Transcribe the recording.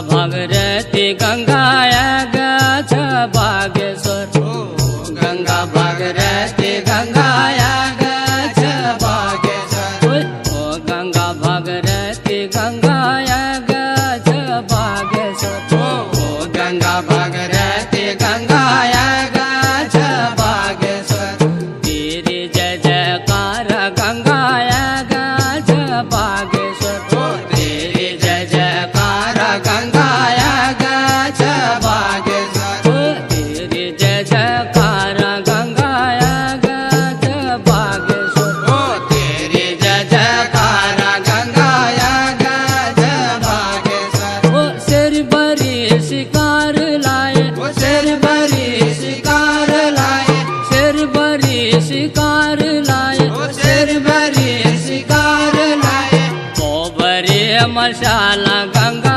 भागरथी गंगाया गच बागेश्वर गंगा भागरथी गंगाया गच बागेश्वर गंगा भागरथी गंगाया गच बागेश्वर गंगा भागरथी गंगाया गच बागेश्वर तेरी जय जयकार गंगाया गच बागेश्वर तेरी जय जयकार गंगाया गच बागेश्वर तेरी जय जयकार गंगाया गच बागेश्वर तेरी जय जयकार गंगाया गच बागेश्वर शेर बरी शिकार लाए शेर बरी शिकार लाए शेर बरी शिकार लाए शेर बरी शिकार लाए बरी मशाला गंगा